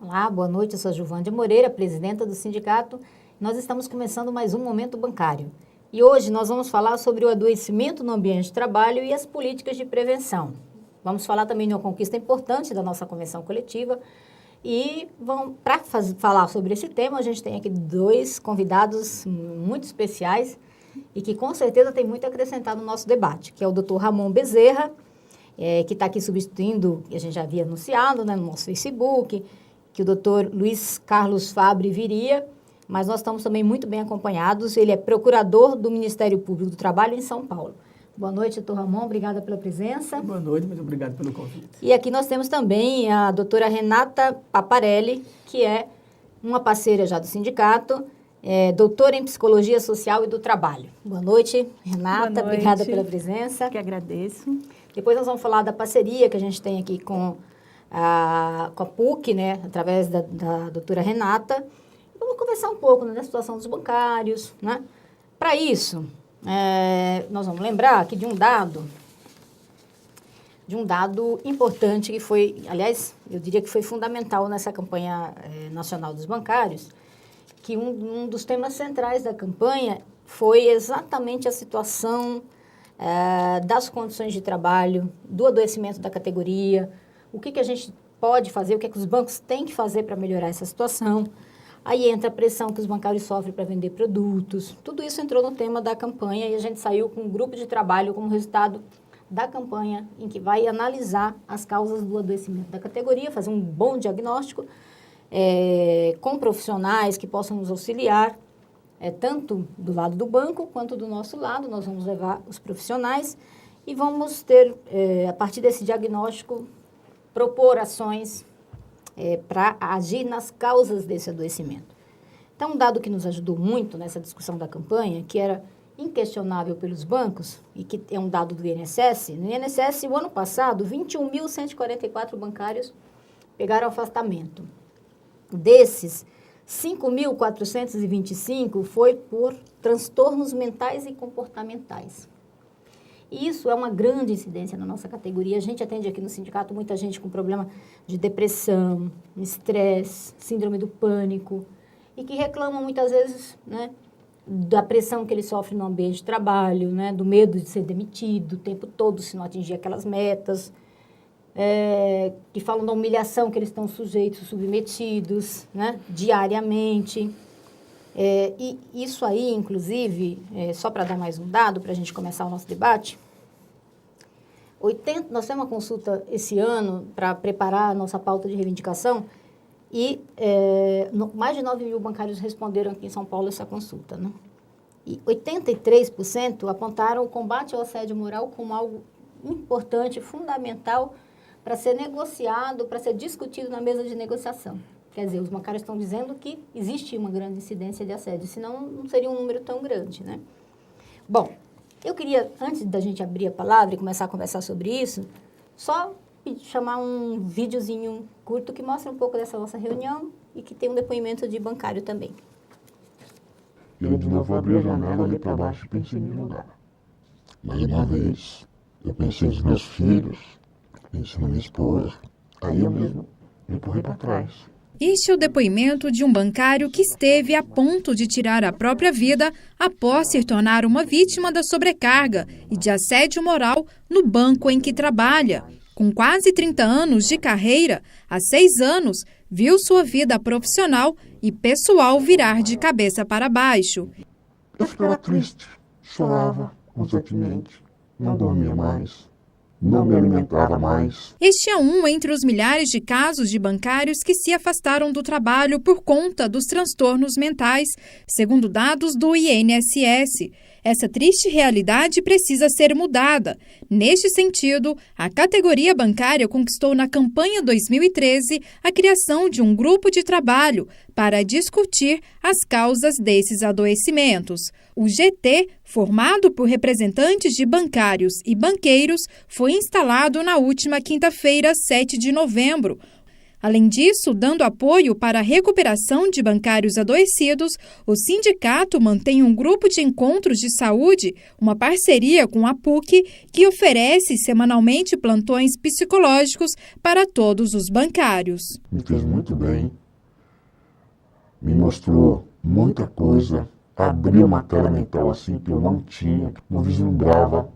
Olá, boa noite, eu sou a Juvândia Moreira, presidenta do sindicato. Nós estamos começando mais um Momento Bancário. E hoje nós vamos falar sobre o adoecimento no ambiente de trabalho e as políticas de prevenção. Vamos falar também de uma conquista importante da nossa convenção coletiva. E para falar sobre esse tema, a gente tem aqui dois convidados muito especiais e que com certeza tem muito a acrescentar no nosso debate, que é o Dr. Ramon Bezerra, que está aqui substituindo, que a gente já havia anunciado, né, no nosso Facebook, que o Dr. Luiz Carlos Fabre viria, mas nós estamos também muito bem acompanhados. Ele é procurador do Ministério Público do Trabalho em São Paulo. Boa noite, doutor Ramon, obrigada pela presença. Boa noite, muito obrigado pelo convite. E aqui nós temos também a doutora Renata Paparelli, que é uma parceira já do sindicato, doutora em Psicologia Social e do Trabalho. Boa noite, Renata, Boa noite. Obrigada pela presença. Que agradeço. Depois nós vamos falar da parceria que a gente tem aqui com a PUC, né, através da doutora Renata. Vamos conversar um pouco, né, da situação dos bancários, né? Para isso, nós vamos lembrar aqui de um dado importante que foi, aliás, eu diria que foi fundamental nessa campanha nacional dos bancários, que um dos temas centrais da campanha foi exatamente a situação das condições de trabalho, do adoecimento da categoria, o que a gente pode fazer, o que os bancos têm que fazer para melhorar essa situação. Aí entra a pressão que os bancários sofrem para vender produtos. Tudo isso entrou no tema da campanha e a gente saiu com um grupo de trabalho como resultado da campanha, em que vai analisar as causas do adoecimento da categoria, fazer um bom diagnóstico com profissionais que possam nos auxiliar, tanto do lado do banco quanto do nosso lado. Nós vamos levar os profissionais e vamos ter, a partir desse diagnóstico, propor ações para agir nas causas desse adoecimento. Então, um dado que nos ajudou muito nessa discussão da campanha, que era inquestionável pelos bancos, e que é um dado do INSS, no INSS, o ano passado, 21.144 bancários pegaram afastamento. Desses, 5.425 foi por transtornos mentais e comportamentais. E isso é uma grande incidência na nossa categoria. A gente atende aqui no sindicato muita gente com problema de depressão, estresse, síndrome do pânico, e que reclamam muitas vezes, né, da pressão que ele sofre no ambiente de trabalho, né, do medo de ser demitido o tempo todo se não atingir aquelas metas, que falam da humilhação que eles estão sujeitos, submetidos, né, diariamente. E isso aí, inclusive, só para dar mais um dado, para a gente começar o nosso debate, nós temos uma consulta esse ano para preparar a nossa pauta de reivindicação e mais de 9 mil bancários responderam aqui em São Paulo essa consulta, né? E 83% apontaram o combate ao assédio moral como algo importante, fundamental, para ser negociado, para ser discutido na mesa de negociação. Quer dizer, os bancários estão dizendo que existe uma grande incidência de assédio, senão não seria um número tão grande, né? Bom, eu queria, antes da gente abrir a palavra e começar a conversar sobre isso, só chamar um videozinho curto que mostra um pouco dessa nossa reunião e que tem um depoimento de bancário também. Eu de novo abri a janela, olhei para baixo e pensei em me jogar. Mais uma vez, eu pensei nos meus filhos, pensei na minha esposa, aí eu mesmo me empurrei para trás. Este é o depoimento de um bancário que esteve a ponto de tirar a própria vida após se tornar uma vítima da sobrecarga e de assédio moral no banco em que trabalha. Com quase 30 anos de carreira, há 6 anos, viu sua vida profissional e pessoal virar de cabeça para baixo. Eu ficava triste, chorava constantemente, não dormia mais. Não me alimentava mais. Este é um entre os milhares de casos de bancários que se afastaram do trabalho por conta dos transtornos mentais, segundo dados do INSS. Essa triste realidade precisa ser mudada. Neste sentido, a categoria bancária conquistou na campanha 2013 a criação de um grupo de trabalho para discutir as causas desses adoecimentos. O GT, formado por representantes de bancários e banqueiros, foi instalado na última quinta-feira, 7 de novembro. Além disso, dando apoio para a recuperação de bancários adoecidos, o sindicato mantém um grupo de encontros de saúde, uma parceria com a PUC, que oferece semanalmente plantões psicológicos para todos os bancários. Me fez muito bem, me mostrou muita coisa, abriu uma tela mental assim que eu não tinha, que não vislumbrava,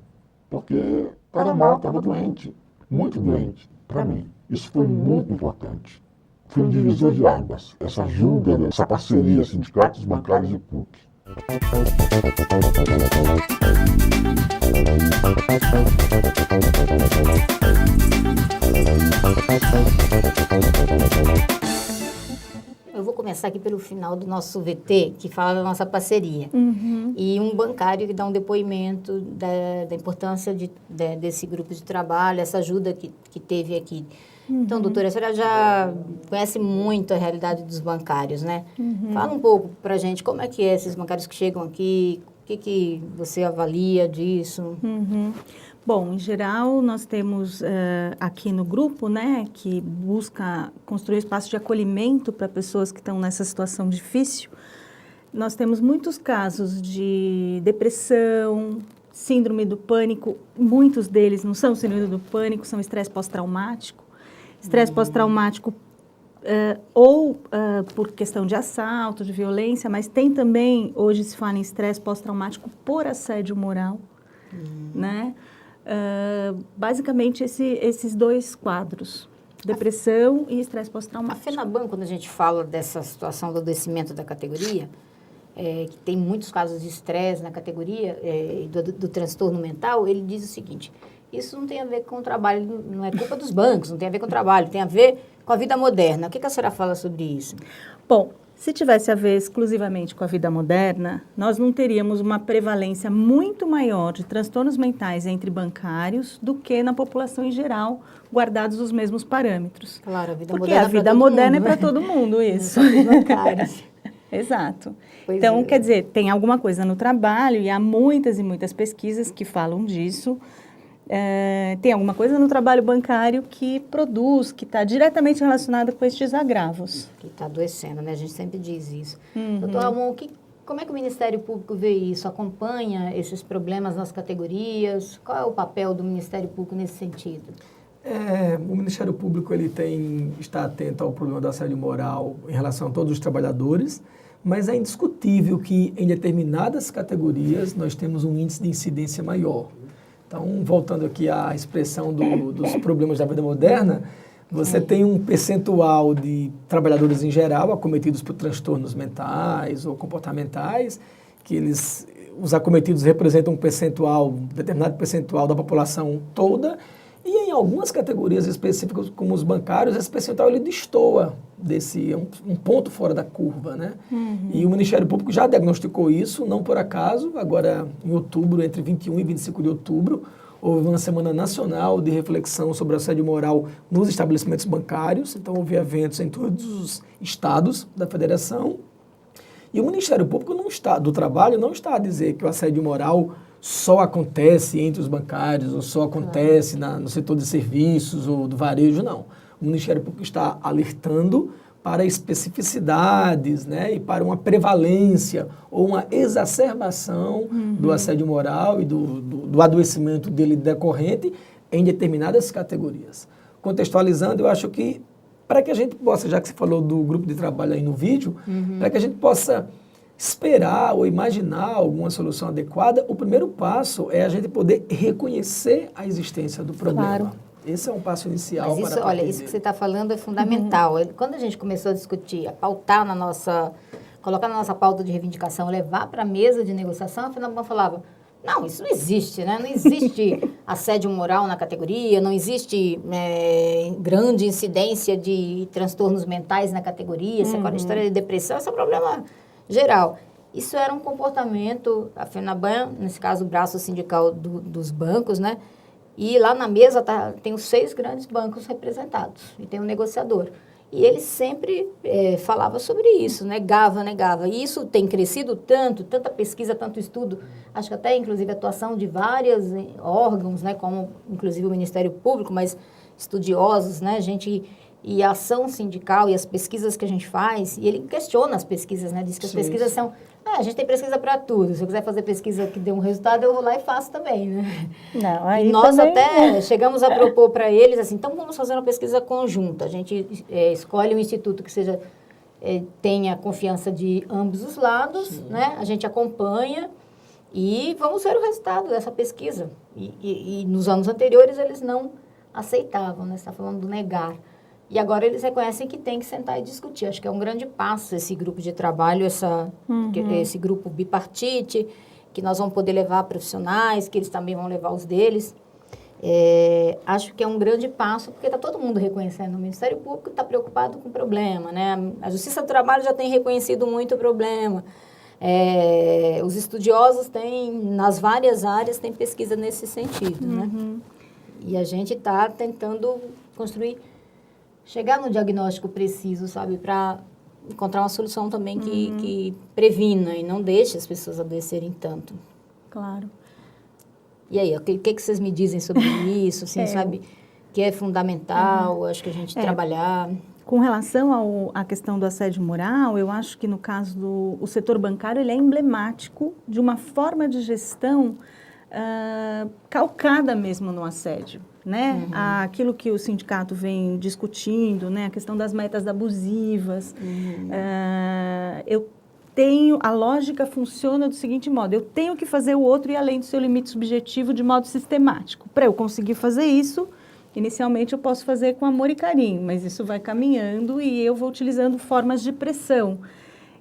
porque estava mal, estava doente, muito doente, para mim. Isso foi muito importante. Foi um divisor de águas, essa ajuda, essa parceria, sindicatos, bancários e PUC. Eu vou começar aqui pelo final do nosso VT, que fala da nossa parceria. E um bancário que dá um depoimento da importância desse grupo de trabalho, essa ajuda que teve aqui. Então, doutora, a senhora já conhece muito a realidade dos bancários, né? Fala um pouco para a gente como é que é esses bancários que chegam aqui, o que você avalia disso? Bom, em geral, nós temos aqui no grupo, né, que busca construir espaço de acolhimento para pessoas que estão nessa situação difícil. Nós temos muitos casos de depressão, síndrome do pânico. Muitos deles não são síndrome do pânico, são estresse pós-traumático. Estresse pós-traumático ou por questão de assalto, de violência, mas tem também, hoje se fala em estresse pós-traumático por assédio moral, né? Basicamente esses dois quadros, depressão e estresse A pós-traumático. FENABAN, quando a gente fala dessa situação do adoecimento da categoria, que tem muitos casos de estresse na categoria e do transtorno mental, ele diz o seguinte: isso não tem a ver com o trabalho, não é culpa dos bancos, não tem a ver com o trabalho, tem a ver com a vida moderna. O que a senhora fala sobre isso? Bom, se tivesse a ver exclusivamente com a vida moderna, nós não teríamos uma prevalência muito maior de transtornos mentais entre bancários do que na população em geral, guardados os mesmos parâmetros. Claro, a vida Porque moderna a vida moderna é para todo mundo, isso. Não só para os bancários. Exato. Pois Então, é. quer dizer, tem alguma coisa no trabalho e há muitas e muitas pesquisas que falam disso. Tem alguma coisa no trabalho bancário que produz, que está diretamente relacionada com estes agravos. Que está adoecendo, né? A gente sempre diz isso. Doutor Ramon, como é que o Ministério Público vê isso? Acompanha esses problemas nas categorias? Qual é o papel do Ministério Público nesse sentido? O Ministério Público ele está atento ao problema do assédio moral em relação a todos os trabalhadores, mas é indiscutível que em determinadas categorias nós temos um índice de incidência maior. Então, voltando aqui à expressão dos problemas da vida moderna, você tem um percentual de trabalhadores em geral acometidos por transtornos mentais ou comportamentais, que os acometidos representam determinado percentual da população toda, e em algumas categorias específicas, como os bancários, esse percentual ele destoa um ponto fora da curva, né? E o Ministério Público já diagnosticou isso, não por acaso. Agora, em outubro, entre 21 e 25 de outubro, houve uma semana nacional de reflexão sobre assédio moral nos estabelecimentos bancários. Então, houve eventos em todos os estados da federação. E o Ministério Público do Trabalho não está a dizer que o assédio moral só acontece entre os bancários ou só acontece no setor de serviços ou do varejo, não. O Ministério Público está alertando para especificidades, né, e para uma prevalência ou uma exacerbação do assédio moral e do adoecimento dele decorrente em determinadas categorias. Contextualizando, eu acho que para que a gente possa, já que você falou do grupo de trabalho aí no vídeo, para que a gente possa esperar ou imaginar alguma solução adequada, o primeiro passo é a gente poder reconhecer a existência do problema. Claro. Esse é um passo inicial. Mas isso, olha, isso que você está falando é fundamental. Quando a gente começou a discutir, a pautar colocar na nossa pauta de reivindicação, levar para a mesa de negociação, a FENABAN falava: não, isso não existe, né? Não existe assédio moral na categoria, não existe grande incidência de transtornos mentais na categoria, a história de depressão, esse é um problema geral. Isso era um comportamento, a FENABAN, nesse caso o braço sindical dos bancos, né? E lá na mesa tem os 6 grandes bancos representados e tem um negociador. E ele sempre falava sobre isso, negava. E isso tem crescido tanta pesquisa, tanto estudo, acho que até inclusive a atuação de vários órgãos, né, como inclusive o Ministério Público, mas estudiosos, né, gente e a ação sindical e as pesquisas que a gente faz, e ele questiona as pesquisas, né? Diz que as pesquisas são... a gente tem pesquisa para tudo. Se eu quiser fazer pesquisa que dê um resultado, eu vou lá e faço também, né? Não, aí e nós também, até chegamos a propor para eles, assim, então vamos fazer uma pesquisa conjunta. A gente escolhe um instituto que seja... tenha confiança de ambos os lados, né? A gente acompanha e vamos ver o resultado dessa pesquisa. E nos anos anteriores eles não aceitavam, né? Você está falando do negar. E agora eles reconhecem que tem que sentar e discutir. Acho que é um grande passo esse grupo de trabalho, esse grupo bipartite, que nós vamos poder levar profissionais, que eles também vão levar os deles. Acho que é um grande passo, porque está todo mundo reconhecendo. O Ministério Público está preocupado com o problema, né? A Justiça do Trabalho já tem reconhecido muito o problema. Os estudiosos têm, nas várias áreas, tem pesquisa nesse sentido, né? E a gente está tentando chegar no diagnóstico preciso, sabe? Para encontrar uma solução também que previna e não deixe as pessoas adoecerem tanto. Claro. E aí, o que vocês me dizem sobre isso, assim, sabe? Que é fundamental, acho que a gente trabalhar... Com relação à questão do assédio moral, eu acho que no caso do setor bancário, ele é emblemático de uma forma de gestão calcada mesmo no assédio, né? Aquilo que o sindicato vem discutindo, né? A questão das metas abusivas. A lógica funciona do seguinte modo: eu tenho que fazer o outro ir além do seu limite subjetivo de modo sistemático. Para eu conseguir fazer isso, inicialmente eu posso fazer com amor e carinho, mas isso vai caminhando e eu vou utilizando formas de pressão.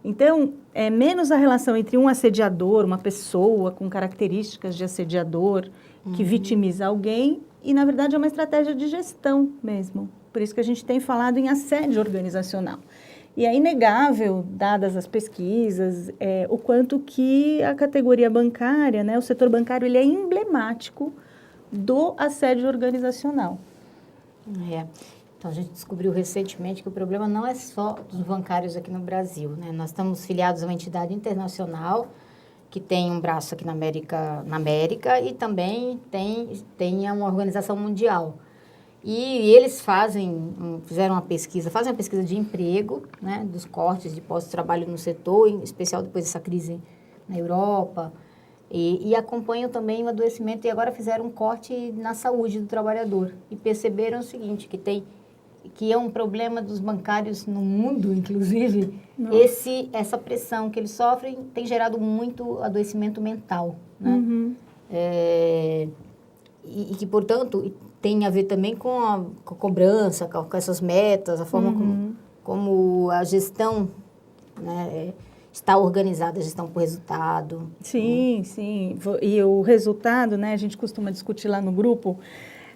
Então, é menos a relação entre um assediador, uma pessoa com características de assediador, que vitimiza alguém, e, na verdade, é uma estratégia de gestão mesmo. Por isso que a gente tem falado em assédio organizacional. E é inegável, dadas as pesquisas, o quanto que a categoria bancária, né, o setor bancário, ele é emblemático do assédio organizacional. Então, a gente descobriu recentemente que o problema não é só dos bancários aqui no Brasil, né? Nós estamos filiados a uma entidade internacional que tem um braço aqui na América e também tem uma organização mundial. E eles fazem uma pesquisa de emprego, né, dos cortes de postos de trabalho no setor, em especial depois dessa crise na Europa, e acompanham também o adoecimento, e agora fizeram um corte na saúde do trabalhador. E perceberam o seguinte, que é um problema dos bancários no mundo, inclusive, essa pressão que eles sofrem tem gerado muito adoecimento mental, né? E que, portanto, tem a ver também com a cobrança, com essas metas, a forma como a gestão, né, está organizada, a gestão por resultado. Sim, sim. E o resultado, né, a gente costuma discutir lá no grupo,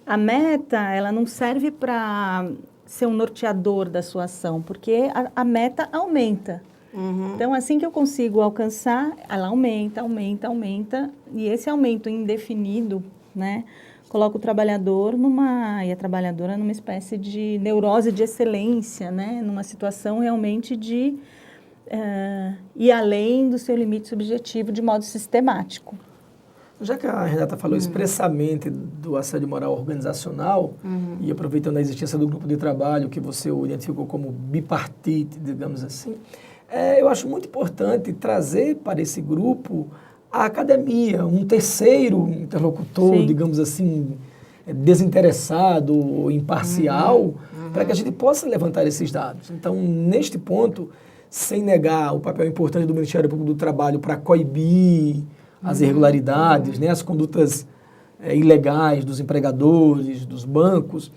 a meta, ela não serve para ser um norteador da sua ação, porque a meta aumenta. Então, assim que eu consigo alcançar, ela aumenta, e esse aumento indefinido, né, coloca o trabalhador e a trabalhadora numa espécie de neurose de excelência, né, numa situação realmente de ir além do seu limite subjetivo de modo sistemático. Já que a Renata falou expressamente do assédio moral organizacional, e aproveitando a existência do grupo de trabalho que você identificou como bipartite, digamos assim, eu acho muito importante trazer para esse grupo a academia, um terceiro interlocutor, digamos assim, desinteressado ou imparcial, para que a gente possa levantar esses dados. Então, neste ponto, sem negar o papel importante do Ministério Público do Trabalho para coibir as irregularidades, né, as condutas ilegais dos empregadores, dos bancos,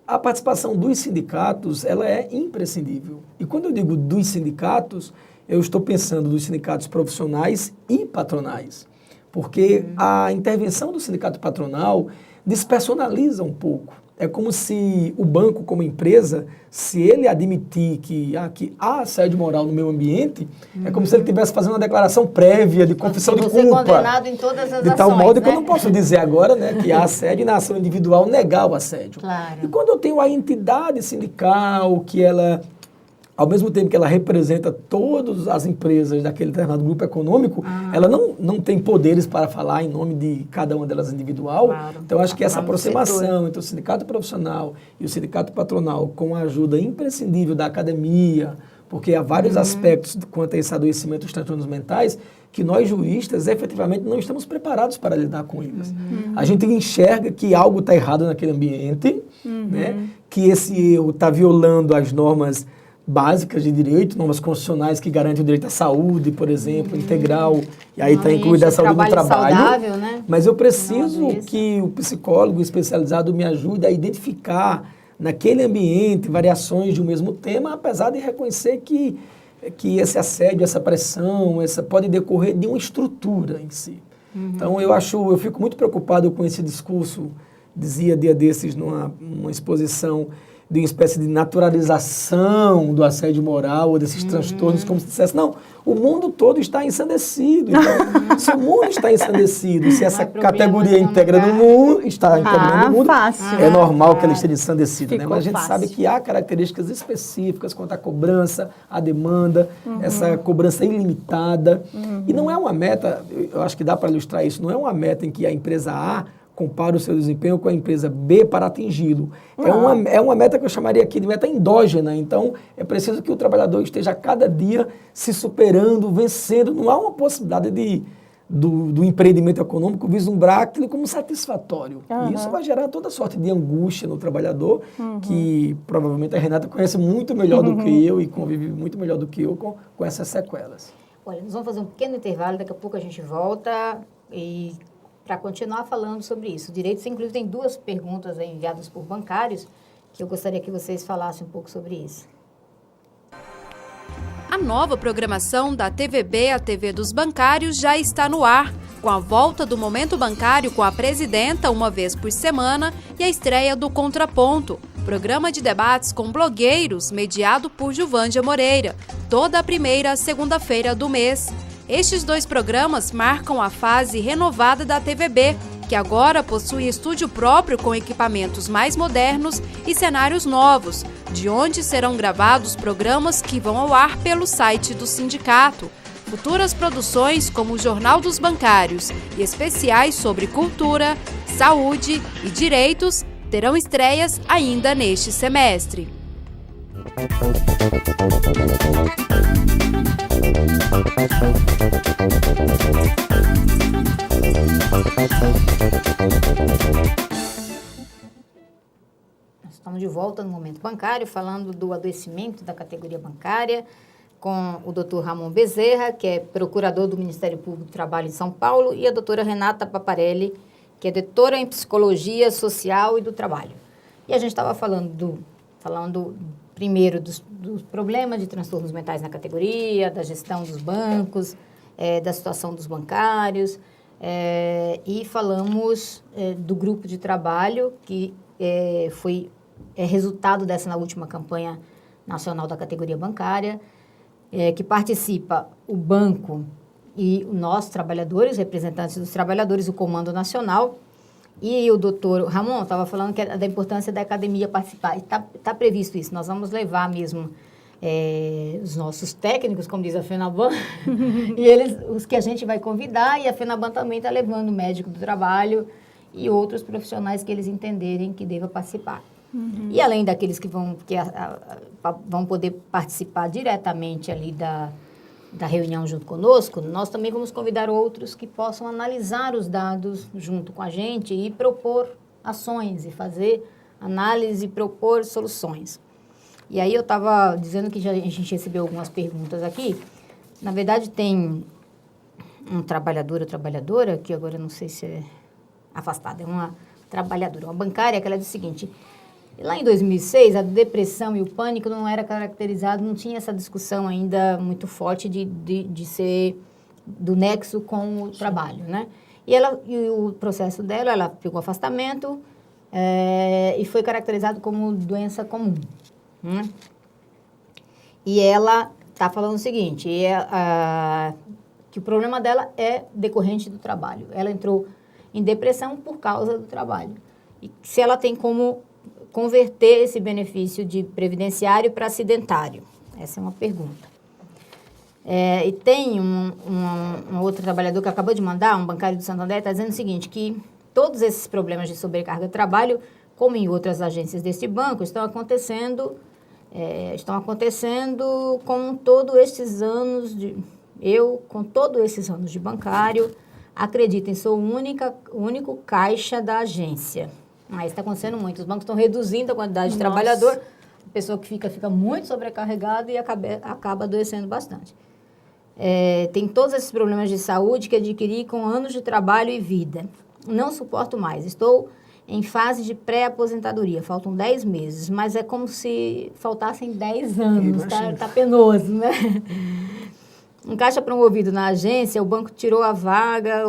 a participação dos sindicatos, ela é imprescindível. E quando eu digo dos sindicatos, eu estou pensando dos sindicatos profissionais e patronais, porque a intervenção do sindicato patronal despersonaliza um pouco. É como se o banco, como empresa, se ele admitir que há assédio moral no meu ambiente, é como se ele estivesse fazendo uma declaração prévia de confissão de culpa. Você condenado em todas as ações, de tal modo que né? eu não posso dizer agora, né, que há assédio e na ação individual negar o assédio. Claro. E quando eu tenho a entidade sindical, que ela ao mesmo tempo que ela representa todas as empresas daquele determinado grupo econômico, ela não tem poderes para falar em nome de cada uma delas individual. Claro. Então, acho que essa Falando do aproximação setor. entre o sindicato profissional e o sindicato patronal, com a ajuda imprescindível da academia, porque há vários aspectos quanto a esse adoecimento dos transtornos mentais que nós juristas efetivamente não estamos preparados para lidar com eles. A gente enxerga que algo está errado naquele ambiente, né? Que esse erro está violando as normas básicas de direito, normas constitucionais que garantem o direito à saúde, por exemplo, integral, e aí está incluída a saúde no trabalho. Saudável, né? Mas eu preciso Não, isso. que o psicólogo especializado me ajude a identificar naquele ambiente variações de um mesmo tema, apesar de reconhecer que esse assédio, essa pressão, pode decorrer de uma estrutura em si. Então, eu fico muito preocupado com esse discurso, dizia dia desses numa exposição, de uma espécie de naturalização do assédio moral ou desses transtornos, como se dissesse, não, o mundo todo está ensandecido. Então, se o mundo está ensandecido, se essa categoria integra no mundo, está integrando no mundo, fácil. é normal que ela esteja ensandecida. Né? Ficou Mas a gente fácil. sabe que há características específicas quanto à cobrança, à demanda, essa cobrança ilimitada. E não é uma meta, eu acho que dá para ilustrar isso, não é uma meta em que a empresa A compara o seu desempenho com a empresa B para atingi-lo. É uma meta que eu chamaria aqui de meta endógena. Então, é preciso que o trabalhador esteja a cada dia se superando, vencendo. Não há uma possibilidade do empreendimento econômico vislumbrar aquilo como satisfatório. E isso vai gerar toda sorte de angústia no trabalhador, que provavelmente a Renata conhece muito melhor do que eu e convive muito melhor do que eu com essas sequelas. Olha, nós vamos fazer um pequeno intervalo, daqui a pouco a gente volta e para continuar falando sobre isso. O direito, inclusive, tem 2 perguntas aí enviadas por bancários que eu gostaria que vocês falassem um pouco sobre isso. A nova programação da TVB, a TV dos Bancários, já está no ar, com a volta do Momento Bancário com a presidenta uma vez por semana e a estreia do Contraponto, programa de debates com blogueiros mediado por Juvândia Moreira, toda a primeira segunda-feira do mês. Estes 2 programas marcam a fase renovada da TVB, que agora possui estúdio próprio com equipamentos mais modernos e cenários novos, de onde serão gravados programas que vão ao ar pelo site do sindicato. Futuras produções como o Jornal dos Bancários e especiais sobre cultura, saúde e direitos terão estreias ainda neste semestre. Nós estamos de volta no Momento Bancário, falando do adoecimento da categoria bancária, com o doutor Ramon Bezerra, que é procurador do Ministério Público do Trabalho em São Paulo, e a doutora Renata Paparelli, que é doutora em Psicologia Social e do Trabalho. E a gente estava falando primeiro dos problemas de transtornos mentais na categoria, da gestão dos bancos, da situação dos bancários, e falamos do grupo de trabalho que foi resultado dessa na última campanha nacional da categoria bancária, que participa o banco e nós, trabalhadores, representantes dos trabalhadores, o Comando Nacional, e o doutor Ramon estava falando da importância da academia participar. Está previsto isso. Nós vamos levar mesmo os nossos técnicos, como diz a FENABAN, e os que a gente vai convidar, e a FENABAN também está levando o médico do trabalho e outros profissionais que eles entenderem que deva participar. E além daqueles que vão poder participar diretamente ali da reunião junto conosco, nós também vamos convidar outros que possam analisar os dados junto com a gente e propor ações e fazer análise e propor soluções. E aí eu estava dizendo que a gente recebeu algumas perguntas aqui. Na verdade, tem um trabalhador ou trabalhadora, que agora eu não sei se é afastada, é uma trabalhadora, uma bancária, que ela diz o seguinte: lá em 2006, a depressão e o pânico não era caracterizado, não tinha essa discussão ainda muito forte de ser do nexo com o trabalho, né? E o processo dela, ela pegou afastamento e foi caracterizado como doença comum, né? E ela está falando o seguinte, que o problema dela é decorrente do trabalho. Ela entrou em depressão por causa do trabalho. E se ela tem como converter esse benefício de previdenciário para acidentário. Essa é uma pergunta. E tem um outro trabalhador que acabou de mandar, um bancário do Santander, está dizendo o seguinte, que todos esses problemas de sobrecarga de trabalho, como em outras agências deste banco, estão acontecendo com todos esses anos de bancário, acreditem, sou o único caixa da agência. Mas está acontecendo muito, os bancos estão reduzindo a quantidade de trabalhador, a pessoa que fica muito sobrecarregada e acaba adoecendo bastante. Tem todos esses problemas de saúde que adquiri com anos de trabalho e vida. Não suporto mais. Estou em fase de pré-aposentadoria. Faltam 10 meses, mas é como se faltassem 10 anos. Tá penoso, né? Um caixa promovido na agência, o banco tirou a vaga,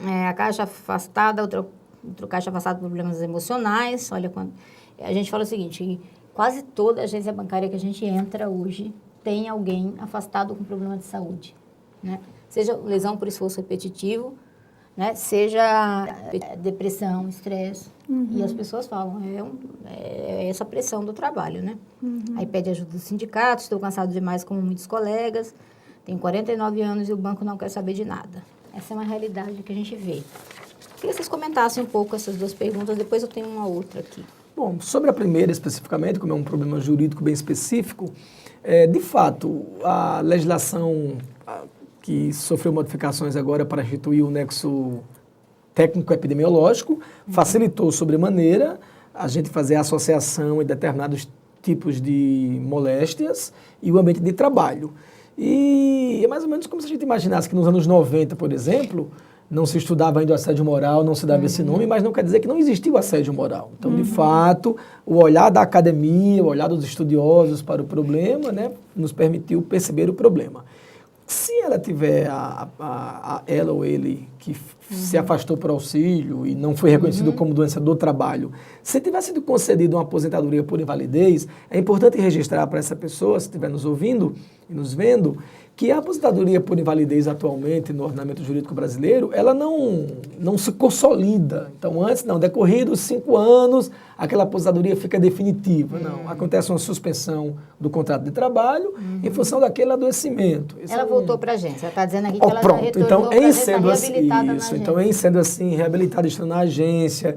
a caixa afastada, outro caixa afastado por problemas emocionais. Olha, a gente fala o seguinte, quase toda agência bancária que a gente entra hoje tem alguém afastado com problema de saúde, né? Seja lesão por esforço repetitivo, né? Seja depressão, estresse. E as pessoas falam, é essa pressão do trabalho, né? Aí pede ajuda dos sindicatos, estou cansado demais como muitos colegas, tenho 49 anos e o banco não quer saber de nada. Essa é uma realidade que a gente vê. Queria que vocês comentassem um pouco essas duas perguntas, depois eu tenho uma outra aqui. Bom, sobre a primeira especificamente, como é um problema jurídico bem específico, de fato, a legislação que sofreu modificações agora para instituir o nexo técnico-epidemiológico facilitou sobremaneira a gente fazer a associação em determinados tipos de moléstias e o ambiente de trabalho. E é mais ou menos como se a gente imaginasse que nos anos 90, por exemplo, não se estudava ainda o assédio moral, não se dava esse nome, mas não quer dizer que não existiu o assédio moral. Então, de fato, o olhar da academia, o olhar dos estudiosos para o problema, né, nos permitiu perceber o problema. Se ela tiver, ela ou ele, que se afastou por auxílio e não foi reconhecido como doença do trabalho, se tiver sido concedido uma aposentadoria por invalidez, é importante registrar para essa pessoa, se estiver nos ouvindo e nos vendo, que a aposentadoria por invalidez atualmente no ordenamento jurídico brasileiro, ela não se consolida. Então, decorridos 5 anos, aquela aposentadoria fica definitiva. Não, acontece uma suspensão do contrato de trabalho em função daquele adoecimento. Ela voltou para a agência, ela está dizendo aqui que ela pronto. já retornou para a agência, reabilitada na agência. Então, em sendo assim, reabilitada estando na agência,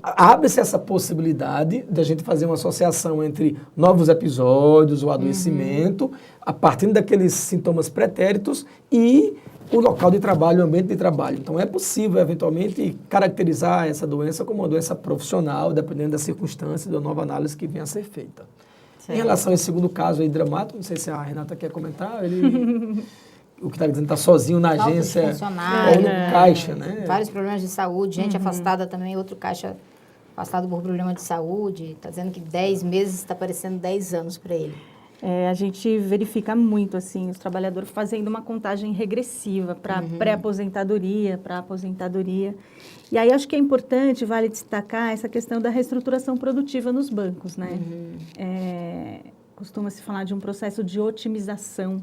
abre-se essa possibilidade de a gente fazer uma associação entre novos episódios, o adoecimento, a partir daqueles sintomas pretéritos e o local de trabalho, o ambiente de trabalho. Então, é possível, eventualmente, caracterizar essa doença como uma doença profissional, dependendo da circunstância, da nova análise que venha a ser feita. Certo. Em relação a esse segundo caso aí, dramático, não sei se a Renata quer comentar, o que está dizendo está sozinho na agência, no caixa, né? Vários problemas de saúde, gente afastada também, outro caixa afastado por problema de saúde, está dizendo que 10 meses está parecendo 10 anos para ele. A gente verifica muito, assim, os trabalhadores fazendo uma contagem regressiva para pré-aposentadoria, para aposentadoria. E aí acho que é importante, vale destacar, essa questão da reestruturação produtiva nos bancos, né? Costuma-se falar de um processo de otimização,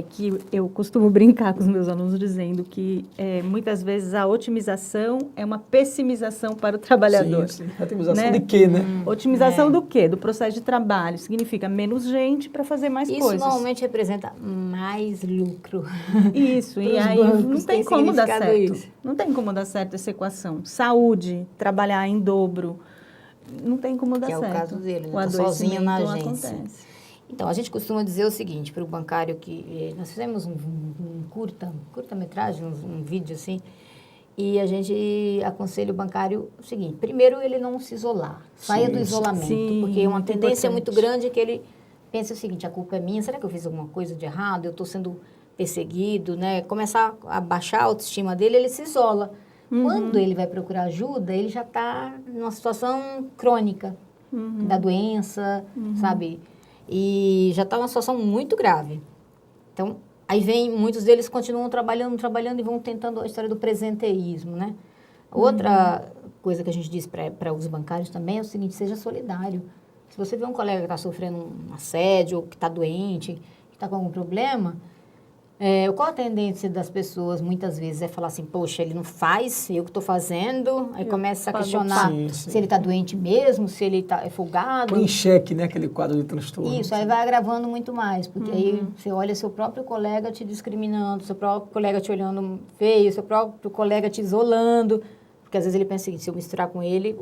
que eu costumo brincar com os meus alunos dizendo que muitas vezes a otimização é uma pessimização para o trabalhador. Sim. Otimização de quê, né? Otimização do quê? Do processo de trabalho. Significa menos gente para fazer mais coisas. Isso normalmente representa mais lucro. Isso, e aí não tem como dar certo. Não tem como dar certo essa equação. Saúde, trabalhar em dobro, não tem como dar certo. Que é o caso dele, né? O adoecimento sozinho na agência. Acontece. Então, a gente costuma dizer o seguinte para o bancário que nós fizemos um curta-metragem, um vídeo assim, e a gente aconselha o bancário o seguinte, primeiro ele não se isolar, saia do isolamento, porque uma tendência muito grande é que ele pense o seguinte, a culpa é minha, será que eu fiz alguma coisa de errado, eu estou sendo perseguido, né? Começar a baixar a autoestima dele, ele se isola. Quando ele vai procurar ajuda, ele já está numa situação crônica da doença, sabe? E já está numa situação muito grave. Então, aí muitos deles continuam trabalhando e vão tentando a história do presenteísmo, né? Outra coisa que a gente diz para os bancários também é o seguinte, seja solidário. Se você vê um colega que está sofrendo um assédio, ou que está doente, que está com algum problema, Qual a tendência das pessoas, muitas vezes, é falar assim, poxa, ele não faz, eu que estou fazendo, aí começa a questionar Sim, sim. se ele está doente mesmo, se ele é folgado. Põe em xeque, né, aquele quadro de transtorno. Isso, aí vai agravando muito mais, porque aí você olha seu próprio colega te discriminando, seu próprio colega te olhando feio, seu próprio colega te isolando, porque às vezes ele pensa o seguinte, se eu misturar com ele,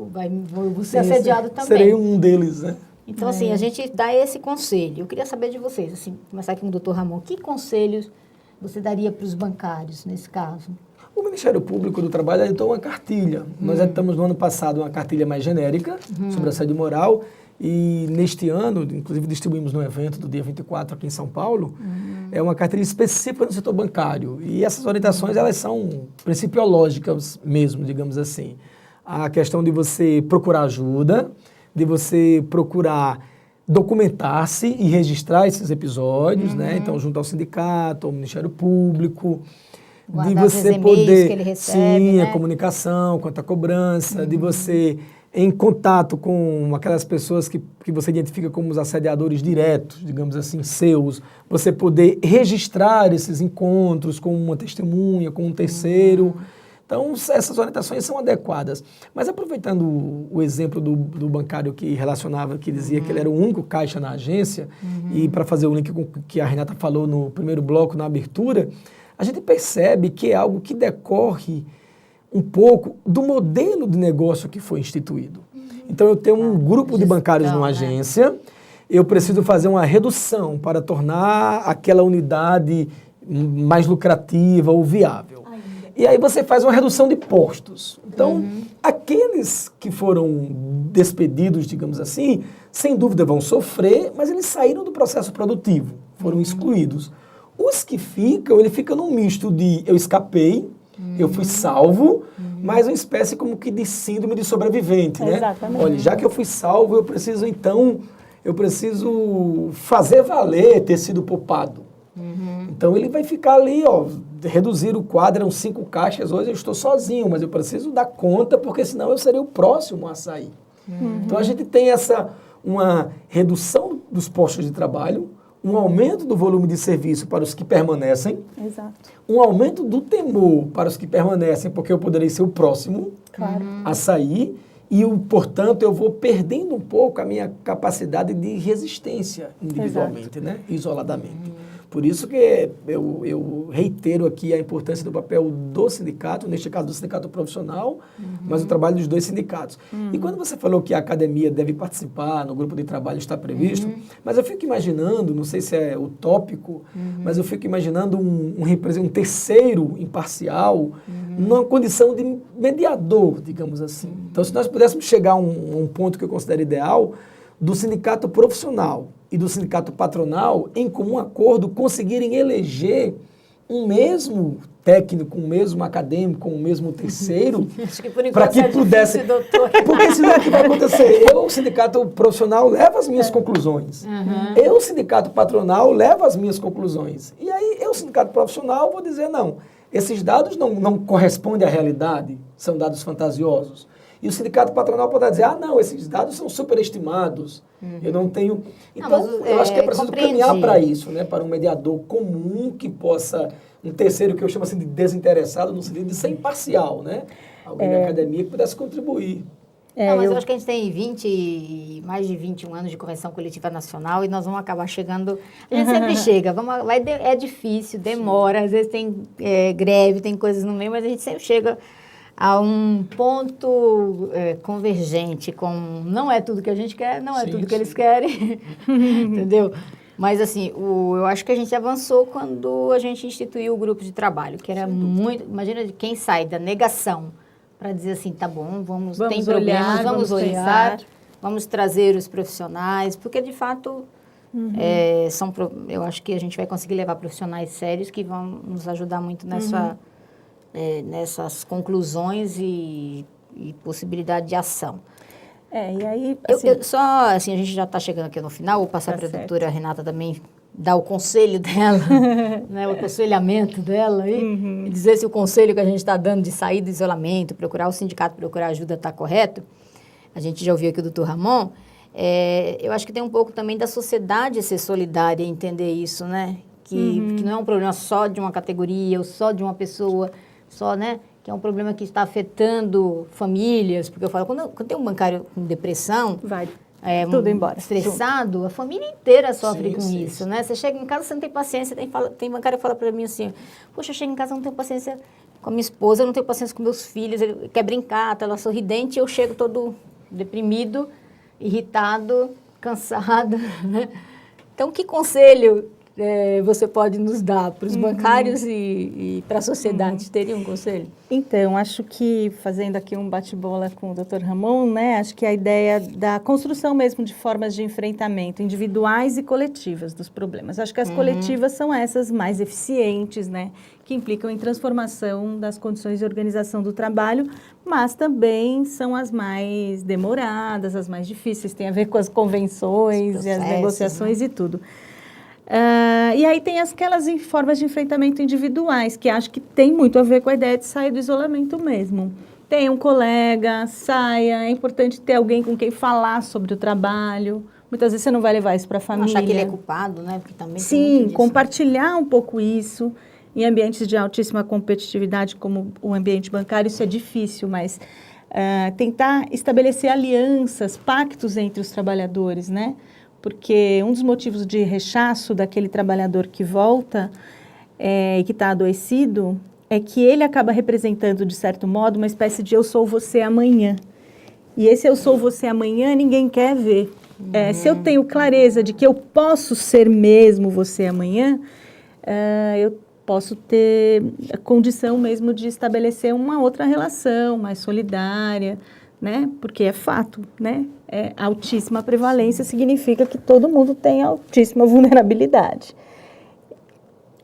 vou ser assediado também. Serei um deles, né? Então, assim, a gente dá esse conselho. Eu queria saber de vocês, assim, começar aqui com o doutor Ramon, que conselhos você daria para os bancários, nesse caso? O Ministério Público do Trabalho editou uma cartilha. Nós editamos no ano passado uma cartilha mais genérica sobre assédio moral e neste ano, inclusive distribuímos no evento do dia 24 aqui em São Paulo, é uma cartilha específica do setor bancário. E essas orientações, elas são principiológicas mesmo, digamos assim. A questão de você procurar ajuda, de você procurar documentar-se e registrar esses episódios, né? Então, junto ao sindicato, ao Ministério Público, Guardar de você os e-mails poder, que ele recebe, sim, né? a comunicação quanto à cobrança, de você em contato com aquelas pessoas que você identifica como os assediadores diretos, digamos assim, seus, você poder registrar esses encontros com uma testemunha, com um terceiro. Então, essas orientações são adequadas. Mas aproveitando o exemplo do bancário que relacionava, que dizia que ele era o único caixa na agência, e para fazer o link com o que a Renata falou no primeiro bloco, na abertura, a gente percebe que é algo que decorre um pouco do modelo de negócio que foi instituído. Então, eu tenho um grupo de bancários numa agência, eu preciso fazer uma redução para tornar aquela unidade mais lucrativa ou viável. E aí você faz uma redução de postos. Então, aqueles que foram despedidos, digamos assim, sem dúvida vão sofrer, mas eles saíram do processo produtivo, foram excluídos. Os que ficam, ele fica num misto de eu escapei, eu fui salvo, mas uma espécie como que de síndrome de sobrevivente, né? Exatamente. Olha, já que eu fui salvo, eu preciso fazer valer ter sido poupado. Então ele vai ficar ali, ó, reduzir o quadro, eram 5 caixas, hoje eu estou sozinho, mas eu preciso dar conta, porque senão eu serei o próximo a sair. Então a gente tem uma redução dos postos de trabalho, um aumento do volume de serviço para os que permanecem, Exato. um aumento do temor para os que permanecem, porque eu poderei ser o próximo a sair, e, portanto, eu vou perdendo um pouco a minha capacidade de resistência individualmente, né? Isoladamente. Por isso que eu reitero aqui a importância do papel do sindicato, neste caso do sindicato profissional, mas o trabalho dos 2 sindicatos. E quando você falou que a academia deve participar, no grupo de trabalho está previsto, mas eu fico imaginando, não sei se é utópico, mas eu fico imaginando um terceiro imparcial numa condição de mediador, digamos assim. Então, se nós pudéssemos chegar a um ponto que eu considero ideal, do sindicato profissional e do sindicato patronal, em comum acordo, conseguirem eleger um mesmo técnico, um mesmo acadêmico, um mesmo terceiro, Acho que por para enquanto que é pudesse... difícil, doutor. Porque senão o que vai acontecer? Eu, o sindicato profissional, levo as minhas conclusões. Eu, o sindicato patronal, levo as minhas conclusões. E aí, eu, o sindicato profissional, vou dizer, não, esses dados não correspondem à realidade, são dados fantasiosos. E o sindicato patronal pode dizer, não, esses dados são superestimados, eu não tenho... Então, eu acho que é preciso caminhar para isso, né? Para um mediador comum que possa, um terceiro que eu chamo assim de desinteressado, no sentido de ser imparcial, né? Alguém da academia que pudesse contribuir. Não, mas eu acho que a gente tem mais de 21 anos de convenção coletiva nacional e nós vamos acabar chegando... A gente sempre chega, é difícil, demora, às vezes tem greve, tem coisas no meio, mas a gente sempre chega a um ponto convergente com não é tudo que a gente quer, não é tudo que eles querem, entendeu? Mas, assim, eu acho que a gente avançou quando a gente instituiu o grupo de trabalho, que era muito... Imagina de quem sai da negação para dizer assim, tá bom, tem problemas, vamos olhar, vamos trazer os profissionais, porque, de fato, eu acho que a gente vai conseguir levar profissionais sérios que vão nos ajudar muito nessas conclusões e possibilidade de ação. E aí, assim, a gente já está chegando aqui no final, vou passar para a doutora Renata também dar o conselho dela, né, o aconselhamento dela aí, e dizer se o conselho que a gente está dando de sair do isolamento, procurar o sindicato, procurar ajuda está correto. A gente já ouviu aqui o doutor Ramon. Eu acho que tem um pouco também da sociedade ser solidária e entender isso, né? que não é um problema só de uma categoria ou só de uma pessoa, só, né? Que é um problema que está afetando famílias, porque eu falo, quando tem um bancário com depressão, Vai tudo embora. estressado, a família inteira sofre Sim, com sim, isso, né? Você chega em casa, você não tem paciência, tem bancário que fala para mim assim, poxa, eu chego em casa, eu não tenho paciência com a minha esposa, eu não tenho paciência com meus filhos, ele quer brincar, tá lá sorridente, e eu chego todo deprimido, irritado, cansado, né? Então, que conselho você pode nos dar para os bancários e para a sociedade? Teria um conselho? Então, acho que, fazendo aqui um bate-bola com o Dr. Ramon, né, acho que a ideia da construção mesmo de formas de enfrentamento individuais e coletivas dos problemas. Acho que as coletivas são essas mais eficientes, né, que implicam em transformação das condições de organização do trabalho, mas também são as mais demoradas, as mais difíceis, tem a ver com as convenções e as negociações, né? E tudo. E aí tem aquelas formas de enfrentamento individuais, que acho que tem muito a ver com a ideia de sair do isolamento mesmo. Tem um colega, saia, é importante ter alguém com quem falar sobre o trabalho. Muitas vezes você não vai levar isso para a família. Não achar que ele é culpado, né? Porque também sim, tem muito disso, compartilhar um pouco isso. Em ambientes de altíssima competitividade, como o ambiente bancário, isso é difícil, mas tentar estabelecer alianças, pactos entre os trabalhadores, né? Porque um dos motivos de rechaço daquele trabalhador que volta e que está adoecido é que ele acaba representando, de certo modo, uma espécie de eu sou você amanhã. E esse eu sou você amanhã ninguém quer ver. Se eu tenho clareza de que eu posso ser mesmo você amanhã, eu posso ter a condição mesmo de estabelecer uma outra relação mais solidária, né? Porque é fato, né? Altíssima prevalência significa que todo mundo tem altíssima vulnerabilidade.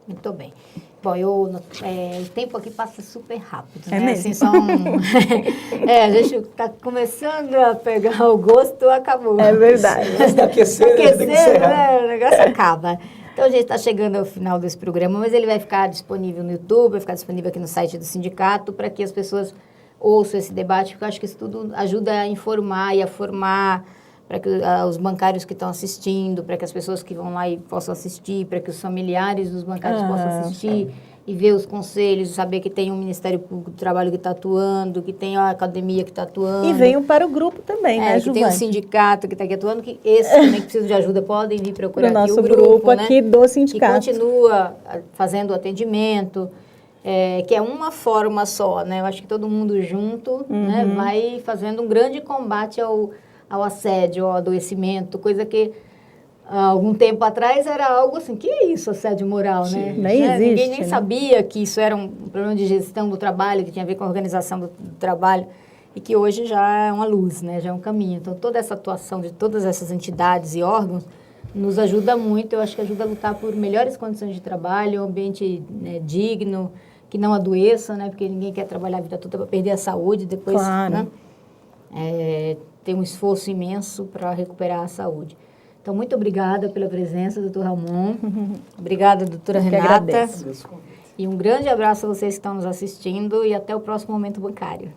Muito bem. Bom, o tempo aqui passa super rápido, né? Mesmo? Assim, a gente está começando a pegar o gosto, acabou. É verdade. Antes de aquecer, tem que encerrar. Né? O negócio acaba. Então, a gente está chegando ao final desse programa, mas ele vai ficar disponível no YouTube, vai ficar disponível aqui no site do sindicato, para que as pessoas ouçam esse debate, porque eu acho que isso tudo ajuda a informar e a formar, para que os bancários que estão assistindo, para que as pessoas que vão lá e possam assistir, para que os familiares dos bancários possam assistir e ver os conselhos, saber que tem um Ministério Público do Trabalho que está atuando, que tem a academia que está atuando. E venham para o grupo também, né, que tem o sindicato que está aqui atuando, que esses também que precisam de ajuda podem vir procurar aqui nosso o grupo, né? aqui do sindicato. Que continua fazendo atendimento, que é uma forma só, né? Eu acho que todo mundo junto, né, vai fazendo um grande combate ao assédio, ao adoecimento, coisa que há algum tempo atrás era algo assim, que é isso, assédio moral, né? Nem existe, ninguém nem né? sabia que isso era um problema de gestão do trabalho, que tinha a ver com a organização do trabalho, e que hoje já é uma luz, né? Já é um caminho. Então, toda essa atuação de todas essas entidades e órgãos nos ajuda muito, eu acho que ajuda a lutar por melhores condições de trabalho, um ambiente, né, digno, que não adoeça, né? Porque ninguém quer trabalhar a vida toda para perder a saúde, depois, claro, né? Tem um esforço imenso para recuperar a saúde. Então, muito obrigada pela presença, doutor Ramon. Obrigada, doutora Renata. Agradeço. E um grande abraço a vocês que estão nos assistindo e até o próximo Momento Bancário.